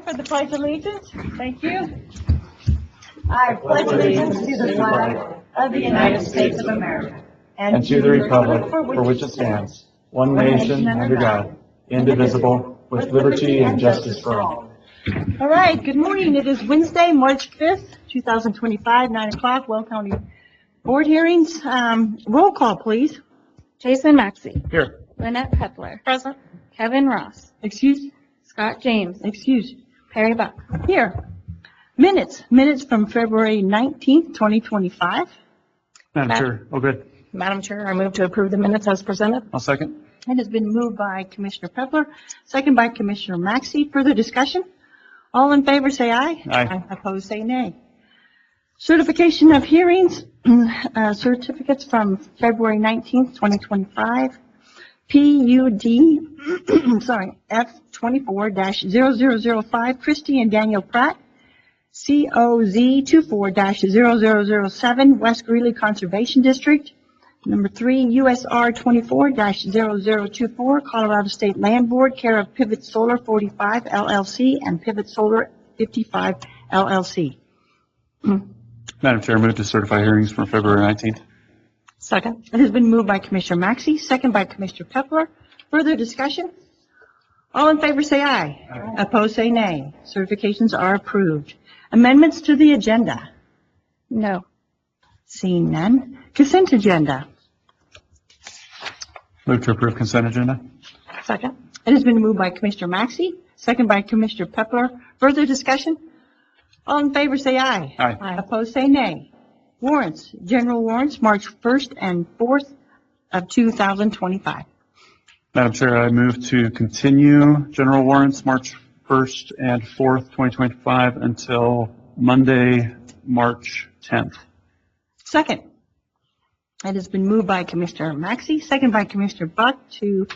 For the Pledge of Allegiance, thank you. I pledge allegiance to the flag of the United States of America and to the republic for which it stands, one nation under God, indivisible, with liberty and justice for all. All right, good morning. It is Wednesday, March 5th, 2025, 9 o'clock, Weld County Board hearings. Roll call, please. Jason Maxey. Here. Lynette Pepler. Present. Kevin Ross. Excuse. Scott James. Excuse. Perry Buck. Here. Minutes from February 19th, 2025. Madam Chair, oh good. Madam Chair, I move to approve the minutes as presented. I'll second. It has been moved by Commissioner Pepler, second by Commissioner Maxey. Further discussion? All in favor say aye. Aye. Opposed say nay. Certification of hearings, certificates from February 19th, 2025. PUD, F24-0005, Christy and Daniel Pratt. COZ 24-0007, West Greeley Conservation District. Number 3, USR 24-0024, Colorado State Land Board, care of Pivot Solar 45 LLC and Pivot Solar 55 LLC. Madam Chair, move to certify hearings from February 19th. Second. It has been moved by Commissioner Maxey, second by Commissioner Pepler. Further discussion? All in favor say aye. Aye. Opposed say nay. Certifications are approved. Amendments to the agenda? No. Seeing none. Consent agenda? Move to approve consent agenda. Second. It has been moved by Commissioner Maxey, second by Commissioner Pepler. Further discussion? All in favor say aye. Aye. Aye. Opposed say nay. Warrants, general warrants, March 1st and 4th of 2025. Madam Chair, I move to continue general warrants March 1st and 4th, 2025 until Monday, March 10th. Second. It has been moved by Commissioner Maxey, second by Commissioner Buck to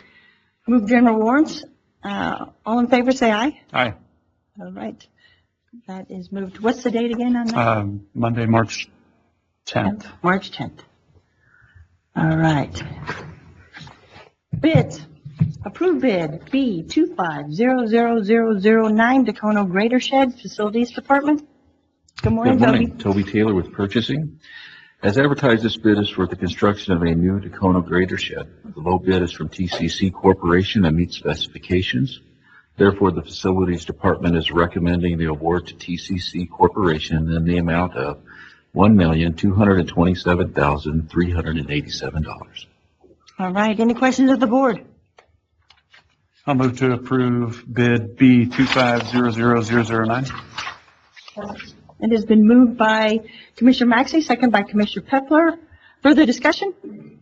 move general warrants. All in favor say aye. Aye. All right. That is moved. What's the date again on that? Monday, March 10th. March 10th. All right. Bids. Approved bid B250009 Dacono Grader Shed Facilities Department. Good morning, Good morning. Toby. Toby Taylor with Purchasing. As advertised, this bid is for the construction of a new Dacono grader shed. The low bid is from TCC Corporation and meets specifications. Therefore, the Facilities Department is recommending the award to TCC Corporation in the amount of $1,227,387. All right. Any questions of the board? I'll move to approve bid B2500009. It has been moved by Commissioner Maxey, second by Commissioner Pepler. Further discussion?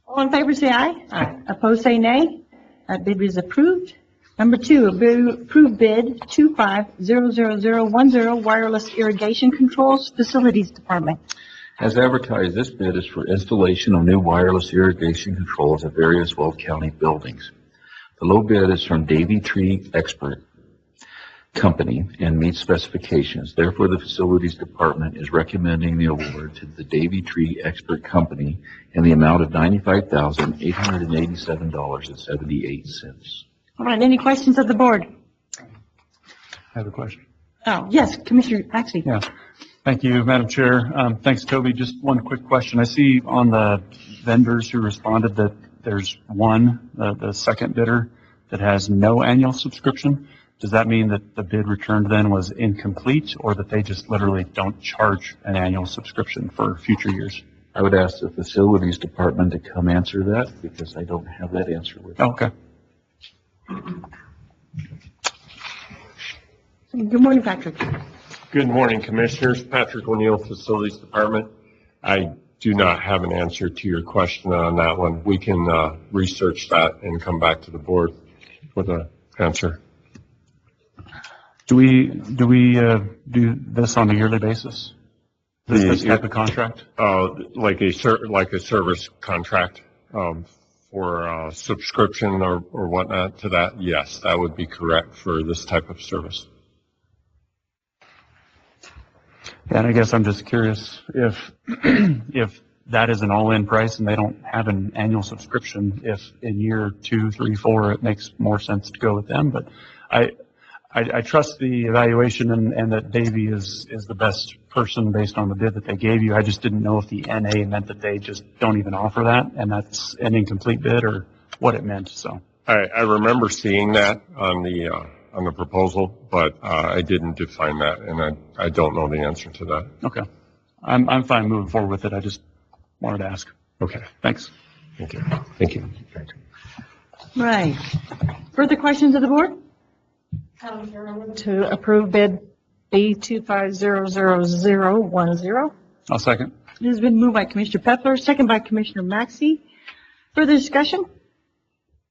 All in favor say aye. Aye. Opposed say nay. That bid is approved. Number 2, approved bid 2500010 Wireless Irrigation Controls Facilities Department. As advertised, this bid is for installation of new wireless irrigation controls at various Weld County buildings. The low bid is from Davy Tree Expert Company and meets specifications. Therefore, the Facilities Department is recommending the award to the Davy Tree Expert Company in the amount of $95,887.78. All right, any questions of the board? I have a question. Oh, yes, Commissioner Maxey. Yeah. Thank you, Madam Chair. Thanks, Toby. Just one quick question. I see on the vendors who responded that there's one, the second bidder, that has no annual subscription. Does that mean that the bid returned then was incomplete, or that they just literally don't charge an annual subscription for future years? I would ask the Facilities Department to come answer that because I don't have that answer with me. Oh, okay. Good morning, Patrick. Good morning, Commissioners. Patrick O'Neill, Facilities Department. I do not have an answer to your question on that one. We can research that and come back to the board with an answer. Do we do this on a yearly basis? This type of contract? Like a service contract for subscription or whatnot to that. Yes, that would be correct for this type of service. Yeah, and I guess I'm just curious if if that is an all-in price and they don't have an annual subscription, if in year 2, 3, 4 it makes more sense to go with them. But I trust the evaluation and that Davy is the best person based on the bid that they gave you. I just didn't know if the NA meant that they just don't even offer that, and that's an incomplete bid, or what it meant, so. I remember seeing that on the proposal, but I didn't define that, and I don't know the answer to that. Okay. I'm fine moving forward with it. I just wanted to ask. Okay, Thanks. thank you. Thank you. Right. Further questions of the board? To approve bid B250010. I'll second. It has been moved by Commissioner Pepler, second by Commissioner Maxey. Further discussion?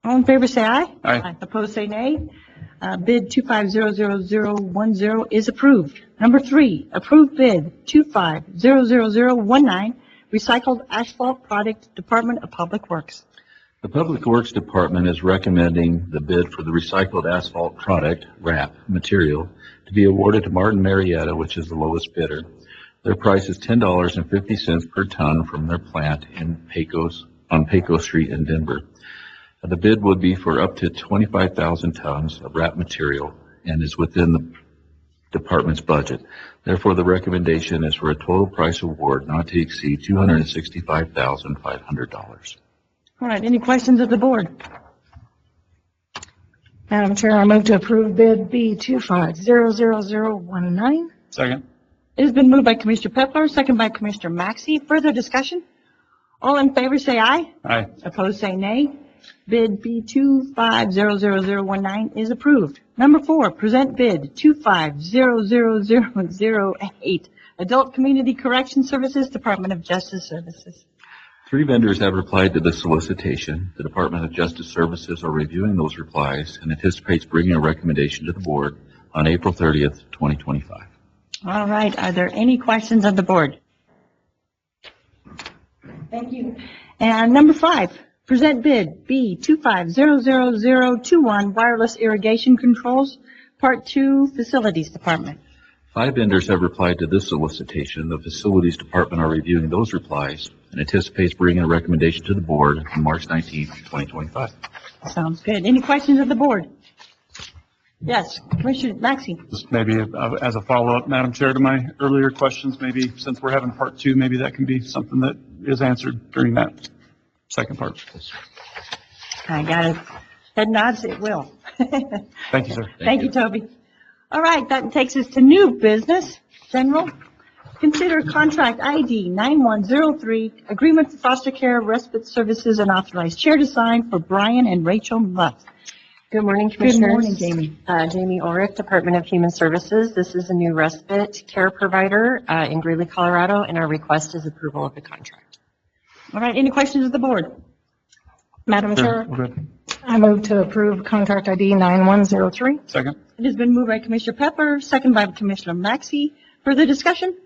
All in favor, say aye. Aye. Opposed, say nay. Bid 2500010 is approved. Number 3, approved bid 2500019, recycled asphalt product, Department of Public Works. The Public Works Department is recommending the bid for the recycled asphalt product, RAP, material, to be awarded to Martin Marietta, which is the lowest bidder. Their price is $10.50 per ton from their plant on Pecos Street in Denver. The bid would be for up to 25,000 tons of RAP material and is within the department's budget. Therefore, the recommendation is for a total price award not to exceed $265,500. All right, any questions of the board? Madam Chair, I move to approve bid B250019. Second. It has been moved by Commissioner Pepler, second by Commissioner Maxey. Further discussion? All in favor, say aye. Aye. Opposed, say nay. Bid B25000019 is approved. Number 4, present bid 2500008, Adult Community Correction Services, Department of Justice Services. 3 vendors have replied to the solicitation. The Department of Justice Services are reviewing those replies and anticipates bringing a recommendation to the board on April 30th, 2025. All right, are there any questions of the board? Thank you. And number 5, present bid B2500021, wireless irrigation controls, Part 2, Facilities Department. 5 vendors have replied to this solicitation. The Facilities Department are reviewing those replies and anticipates bringing a recommendation to the board on March 19th, 2025. Sounds good. Any questions of the board? Yes, Commissioner Maxey. Just maybe as a follow-up, Madam Chair, to my earlier questions, maybe since we're having part 2, maybe that can be something that is answered during that second part. I got it. Head nods, it will. Thank you, sir. Thank you, Toby. All right, that takes us to new business. General, consider contract ID 9103, agreement for foster care respite services, and authorized chair to sign for Brian and Rachel Muff. Good morning, Good Commissioners. morning, Jamie. Jamie Ulrich, Department of Human Services. This is a new respite care provider in Greeley, Colorado, and our request is approval of the contract. All right, any questions of the board? Madam Chair, We're good. I move to approve contract ID 9103. Second. It has been moved by Commissioner Pepper, second by Commissioner Maxey. Further discussion?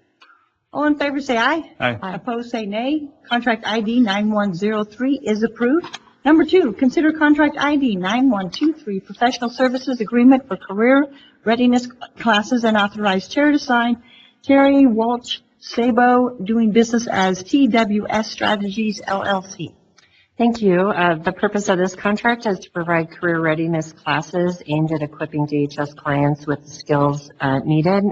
All in favor, say aye. Aye. Opposed, say nay. Contract ID 9103 is approved. Number 2, consider contract ID 9123, professional services agreement for career readiness classes, and authorized chair to sign, Terry Walsh Sabo, doing business as TWS Strategies LLC. Thank you. The purpose of this contract is to provide career readiness classes aimed at equipping DHS clients with the skills needed,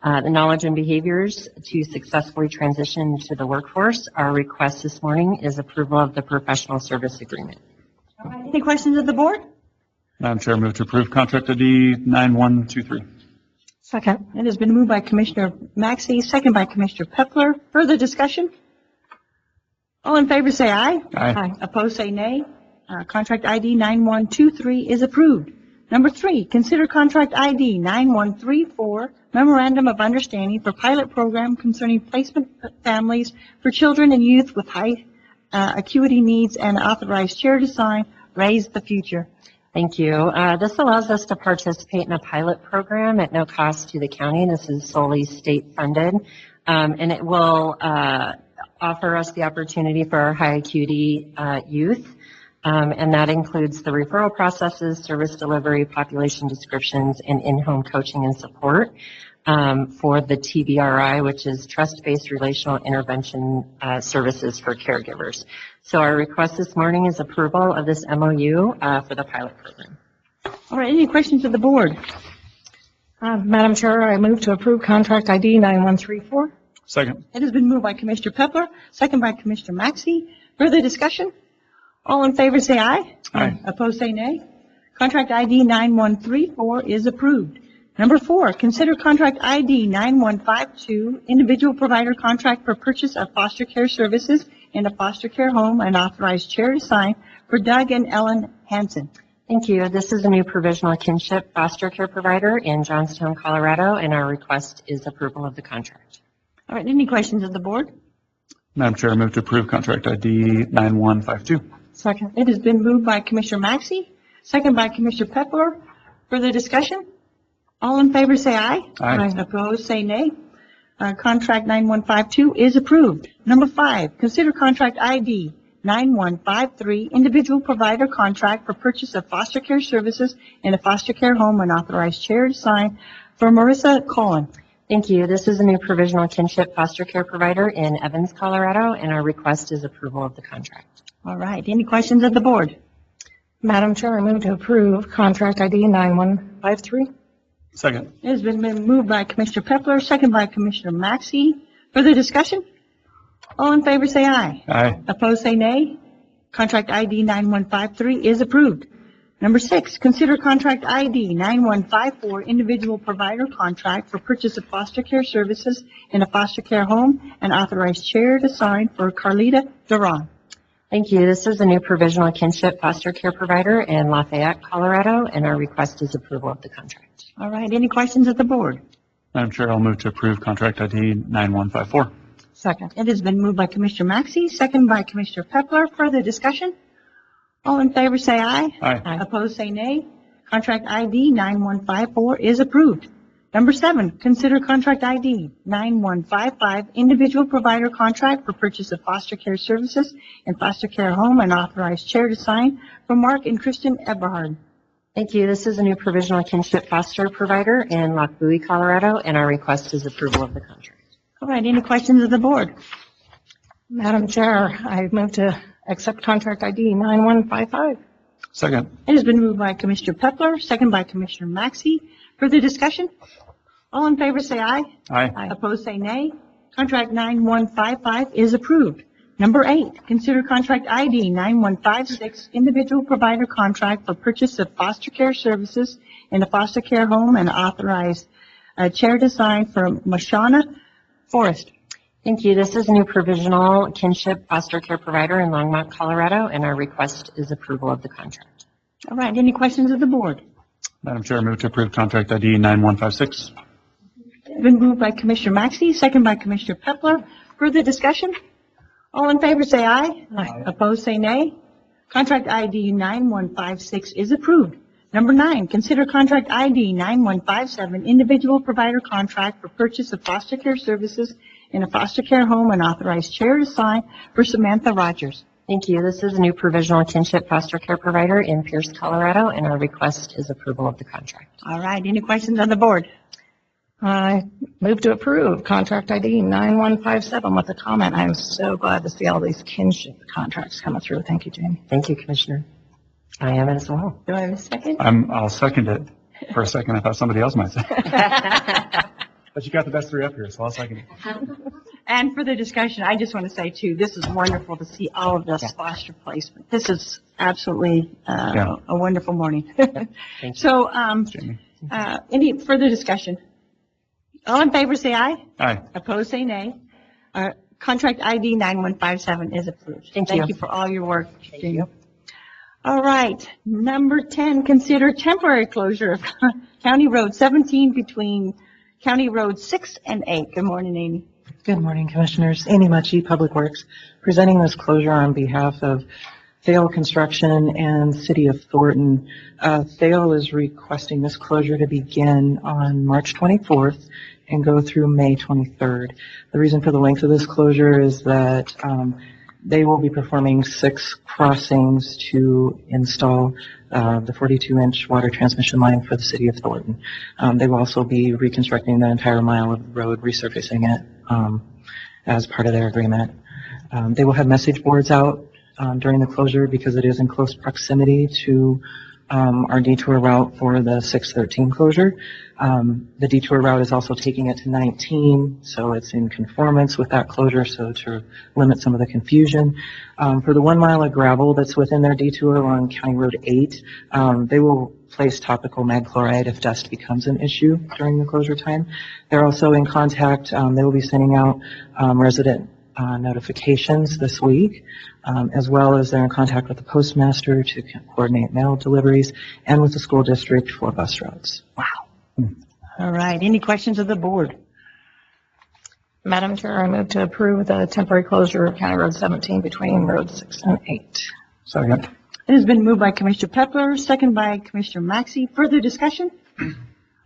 the knowledge and behaviors to successfully transition to the workforce. Our request this morning is approval of the professional service agreement. All right, any questions of the board? Madam Chair, move to approve contract ID 9123. Second. It has been moved by Commissioner Maxey, second by Commissioner Pepler. Further discussion? All in favor, say aye. Aye. Opposed, say nay. Contract ID 9123 is approved. Number 3, consider contract ID 9134, memorandum of understanding for pilot program concerning placement families for children and youth with high acuity needs, and authorized chair to sign, Raise the Future. Thank you. This allows us to participate in a pilot program at no cost to the county. This is solely state funded, and it will offer us the opportunity for our high acuity youth, and that includes the referral processes, service delivery, population descriptions, and in-home coaching and support for the TBRI, which is Trust-Based Relational Intervention Services for Caregivers. So our request this morning is approval of this MOU for the pilot program. All right, any questions of the board? Madam Chair, I move to approve contract ID 9134. Second. It has been moved by Commissioner Pepler, second by Commissioner Maxey. Further discussion? All in favor say aye. Aye. Opposed say nay. Contract ID 9134 is approved. Number 4, consider contract ID 9152, individual provider contract for purchase of foster care services in a foster care home, and authorized chair to sign for Doug and Ellen Hansen. Thank you. This is a new provisional kinship foster care provider in Johnstown, Colorado, and our request is approval of the contract. All right, any questions of the board? Madam Chair, I move to approve contract ID 9152. Second. It has been moved by Commissioner Maxey, second by Commissioner Pepler. Further discussion? All in favor say aye. Aye. Opposed say nay. Contract 9152 is approved. Number 5, consider contract ID 9153, individual provider contract for purchase of foster care services in a foster care home, and authorized chair to sign for Marissa Cullen. Thank you. This is a new provisional kinship foster care provider in Evans, Colorado, and our request is approval of the contract. All right, any questions of the board? Madam Chair, I move to approve contract ID 9153. Second. It has been moved by Commissioner Pepler, second by Commissioner Maxey. Further discussion? All in favor say aye. Aye. Opposed say nay. Contract ID 9153 is approved. Number 6, consider contract ID 9154, individual provider contract for purchase of foster care services in a foster care home, and authorized chair to sign for Carlita Duran. Thank you. This is a new provisional kinship foster care provider in Lafayette, Colorado, and our request is approval of the contract. All right, any questions of the board? Madam Chair, I'll move to approve contract ID 9154. Second. It has been moved by Commissioner Maxey, second by Commissioner Pepler. Further discussion? All in favor say aye. Aye. Opposed say nay. Contract ID 9154 is approved. Number 7, consider contract ID 9155, individual provider contract for purchase of foster care services in foster care home, and authorized chair to sign for Mark and Christian Eberhard. Thank you. This is a new provisional kinship foster provider in Loch Bowie, Colorado, and our request is approval of the contract. All right, any questions of the board? Madam Chair, I move to accept contract ID 9155. Second. It has been moved by Commissioner Pepler, second by Commissioner Maxey. Further discussion? All in favor say aye. Aye. Opposed say nay. Contract 9155 is approved. Number 8, consider contract ID 9156, individual provider contract for purchase of foster care services in a foster care home, and authorized chair to sign for Mashana Forrest. Thank you. This is a new provisional kinship foster care provider in Longmont, Colorado, and our request is approval of the contract. All right, any questions of the board? Madam Chair, I move to approve contract ID 9156. It's been moved by Commissioner Maxey, second by Commissioner Pepler. Further discussion? All in favor say aye. Aye. Opposed say nay. Contract ID 9156 is approved. Number 9, consider contract ID 9157, individual provider contract for purchase of foster care services in a foster care home, and authorized chair to sign for Samantha Rogers. Thank you. This is a new provisional kinship foster care provider in Pierce, Colorado, and our request is approval of the contract. All right, any questions on the board? I move to approve contract ID 9157 with a comment. I'm so glad to see all these kinship contracts coming through. Thank you, Jamie. Thank you, Commissioner. I am as well. Do I have a second? I'll second it. For a second, I thought somebody else might say. But you got the best 3 up here, so I'll second it. And for the discussion, I just want to say too, this is wonderful to see all of this foster placement. This is absolutely Yeah. a wonderful morning. Thank you. So, Jamie. any further discussion? All in favor say aye. Aye. Opposed say nay. Contract ID 9157 is approved. Thank you. Thank you for all your work, Jamie. All right, number 10, consider temporary closure of County Road 17 between County Road 6 and 8. Good morning, Amy. Good morning, Commissioners. Amy Mucci, Public Works, presenting this closure on behalf of Thale Construction and City of Thornton. Thale is requesting this closure to begin on March 24th and go through May 23rd. The reason for the length of this closure is that they will be performing 6 crossings to install the 42-inch water transmission line for the City of Thornton. They will also be reconstructing the entire mile of the road, resurfacing it as part of their agreement. They will have message boards out during the closure because it is in close proximity to our detour route for the 613 closure. The detour route is also taking it to 19, so it's in conformance with that closure, so to limit some of the confusion. For the 1 mile of gravel that's within their detour along County Road 8, they will place topical mag chloride if dust becomes an issue during the closure time. They're also in contact, they will be sending out resident notifications this week, as well as they're in contact with the postmaster to coordinate mail deliveries and with the school district for bus routes. All right, any questions of the board? Madam Chair, I move to approve the temporary closure of County Road 17 between Road 6 and 8. Second. It has been moved by Commissioner Pepler, second by Commissioner Maxey. Further discussion?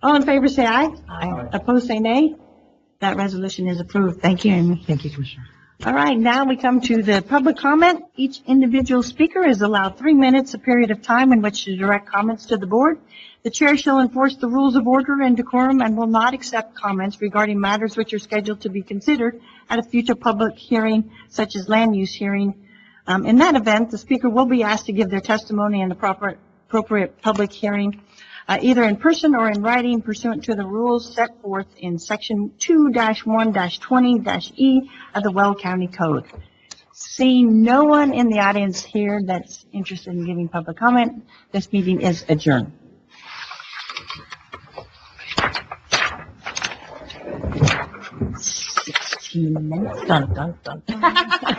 All in favor, say aye. Aye. Opposed, say nay. That resolution is approved. Thank you, Amy. Thank you, Commissioner. All right, now we come to the public comment. Each individual speaker is allowed 3 minutes, a period of time in which to direct comments to the board. The chair shall enforce the rules of order and decorum and will not accept comments regarding matters which are scheduled to be considered at a future public hearing, such as land use hearing. In that event, the speaker will be asked to give their testimony in the appropriate public hearing, either in person or in writing pursuant to the rules set forth in section 2-1-20-E of the Weld County Code. Seeing no one in the audience here that's interested in giving public comment, this meeting is adjourned. 16 minutes. Dun, dun, dun, dun.